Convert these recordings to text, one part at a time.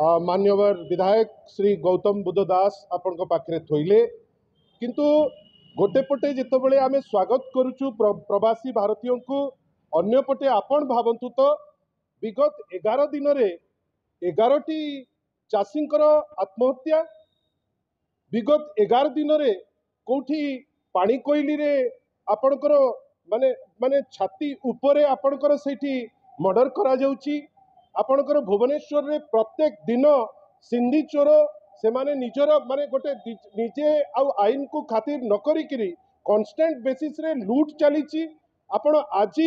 मान्यवर विधायक श्री गौतम बुद्ध दास आपण पाखे थोइले किंतु गोटे पटे जितेबले आम स्वागत करुचु प्रवासी भारतीय को अन्य पटे आपण भावतु तो विगत 11 दिन रे 11टी चाषी आत्महत्या विगत 11 दिन रे कोठी पानी कोइली रे आपणकर माने माने छाती उपरे आपणकर सेठी मर्डर करा जाउची आपणकर भुवनेश्वर रे प्रत्येक दिन सिंधी चोर से माने निजर माने गोटे निजे आईन को खातिर न करी कांस्टेंट बेसिस रे लूट चली आपण आज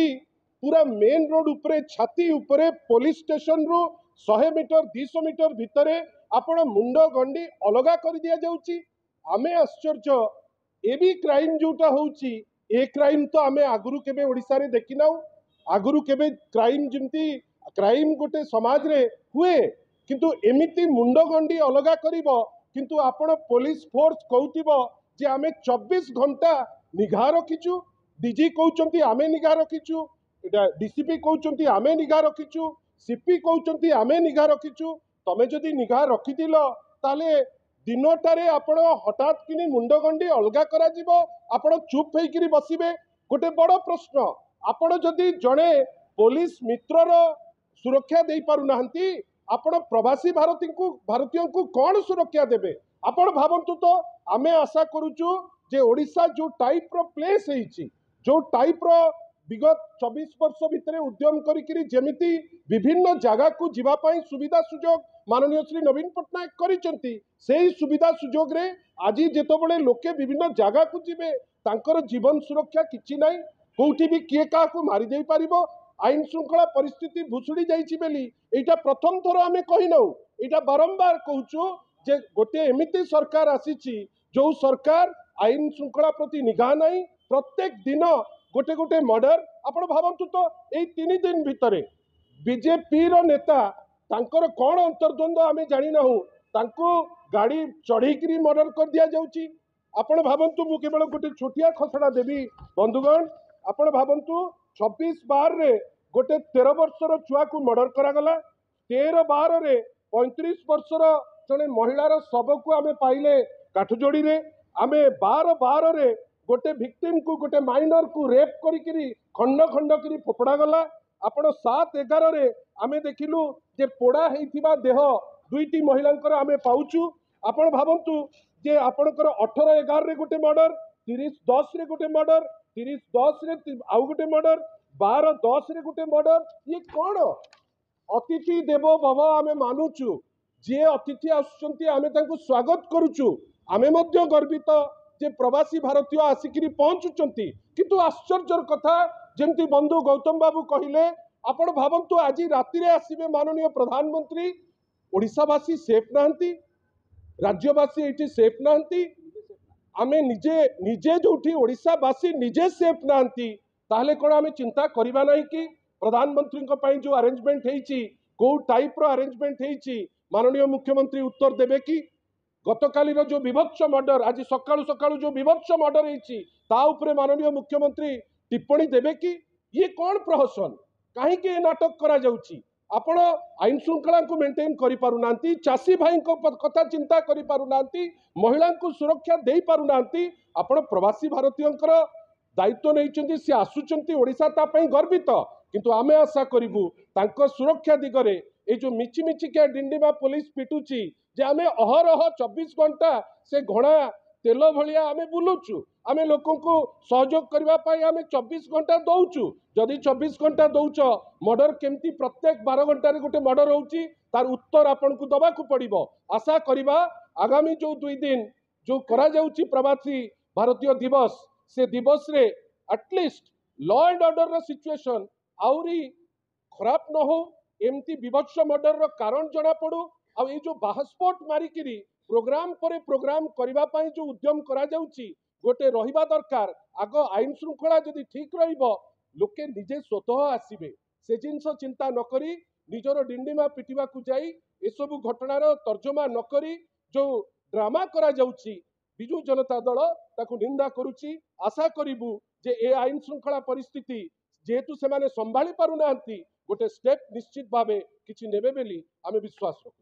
पूरा मेन रोड उपरे छाती उपरे पुलिस स्टेशन रु 100 मीटर 200 मीटर भितर आपण मुंड गंडी अलगा कर दिया जाउची। आमे आश्चर्य ए भी क्राइम जोटा होउची ए क्राइम तो आमे आगुरु केबे ओडिसा रे देखि नाउ आगुरु केबे क्राइम जिमती क्राइम गोटे समाज रे हुए किंतु एमिति मुंड गंडी अलगा करिवो किंतु आपण पुलिस फोर्स कहउतिबो जे आमे 24 घंटा निघा रखिचु डीजी कहउचंती आमे निघा रखिचु एटा डीसीपी कहउचंती आमे निघा रखिचु सीपी कहउचंती आमे निघा रखिचु तमे जदी निघा रखितिलो ताले दिनटारे आपण हठात किनी मुंड गंडी अलगा करा जिवो आपण चुप होइकिरी बसिबे गोटे बड़ प्रश्न आपण जदी जणे पुलिस मित्रर सुरक्षा दे पारु नाहंती आपण प्रवासी भारतीय को कौन सुरक्षा देबे आपण भावंतु तो आमे आशा करूचु जे ओडिशा जो टाइप रो प्लेस हेची जो टाइप रो विगत 24 वर्ष भितर उद्यम करी जेमिति विभिन्न जगह को जीवा पाई सुविधा सुजोग माननीय श्री नवीन पट्टनायक करिसेंती सेही सुविधा सुजोग रे आज जेतबळे लोके विभिन्न जगह को जीवे तांकर जीवन सुरक्षा किछि नाही कोउठी भी किए का को मारी देई परिबो आईन श्रृंखला परिस्थिति भुसुड़ी जाइछि बेली एटा प्रथम थर आमे कहि नौ एटा बारंबार कहूचु जे गोटे एमिति सरकार आसीछि जो सरकार आईन श्रृंखला प्रति निगाह नाही प्रत्येक दिन गोटे गोटे मर्डर आपण भावंतु तो एई 3 दिन भितरे बीजेपी रो नेता तांकर कोन अंतर्द्वंद आमे जानि नाहु तांको गाड़ी चढ़ीकरी मर्डर कर दिया जाउछि आपण भावंतु मु केवल गोटे छोटिया खसड़ा देवी बंधुगण आपण भावंतु 26/12 रे गोटे 13 वर्षर छुआ को मर्डर करागला 13/12 रे 35 वर्षर जने महिलार शव को आमे पाइले काठजोड़ी रे आमे 12/12 रे गोटे विक्टिम को गोटे माइनर को रेप करी खंड खंड करी फोपड़ा गला आपण 7/11 रे आमे देखिलु जे पोड़ा हेइथिबा देह दुईटी महिलांकर आमे पाउचु आपण भावंतु जे आपणकर 18/11 रे गोटे मर्डर 30/10 रे गोटे मर्डर 30/10 रे आउ गोटे मर्डर 12/10 रे गोटे मर्डर ये कौन अतिथि देवो भव आमे मानुचु जे अतिथि आसुचंती आमे तांको स्वागत करूचु आमे मध्य गर्वित जे प्रवासी भारतीय आसिकिरी पहुंचुचंती किंतु आश्चर्यर कथा जेमती बंधु गौतम बाबू कहिले आपण भावंतु आज राति रे आसीबे माननीय प्रधानमंत्री ओडिशावासी सेफ नाहंती राज्यवासी एठी सेफ नाहंती आमे निजे निजे जोठी ओडिशावासी निजे सेफ नाहंती ताहले कोन आमे चिंता करिबा नाही कि प्रधानमंत्री को पई जो अरेंजमेंट हेची को टाइप रो अरेंजमेंट हेची माननीय मुख्यमंत्री उत्तर देबे कि गतकालीर जो विभत्स मर्डर आज सकाळु सकाळु जो विभत्स मर्डर हेची ता उपरे माननीय मुख्यमंत्री टिप्पणी देबे कि ये कौन प्रहसन कहीं के नाटक करा जाउची आपण आईन श्रृंखला को मेंटेन करि पारु नांती चासी भाई को कथा चिंता करि पारु नांती महिला को सुरक्षा देई पारु नांती आपण प्रवासी भारतीयंकर दायित्व नैचंती से आसुचंती ओडिशा ता पई गर्वित किंतु आमे आशा करिवु तांको सुरक्षा दिगरे ए जो मिची मिची के डिंडीमा पुलिस पिटुची जे आमे अहरह 24 घंटा से घोड़ा तेल भलिया आमे बुलुचु आमे लोकों को सहयोग करबा पाई आमे 24 घंटा दउचु जदि 24 घंटा दउच मर्डर केमती प्रत्येक 12 घंटा रे गोटे मर्डर होउची तार उत्तर आपन को दबा को पड़िबो आशा करिबा आगामी जो 2 दिन जो करा जाउची प्रवासी भारतीय दिवस से दिवस रे एटलिस्ट लॉ एंड ऑर्डर रो सिचुएशन आउरी खराब न हो एमती विभत्स मर्डर रो कारण जणा पड़ू आ ये जो बाहस्फोट मारिकिरी प्रोग्राम पर प्रोग्राम करबा पाई जो उद्यम करा जाउची गोटे रहिबा दरकार आग आईन श्रृंखला जदि ठीक रहिबो लोके निजे स्वतः आसीबे से जिनस चिंता न करी निजर डिंडीमा पिटिबा को जाई एसबु घटनार तर्जमा न करी जो ड्रामा करा जाउची बिजु जनता दल ताकू निंदा करुची आशा करिबु जे ए आईन श्रृंखला परिस्थिति जेहेतु से माने संभाली पारु नांती गोटे स्टेप निश्चित भावे किछि नेबे बेली आमे विश्वास रखु।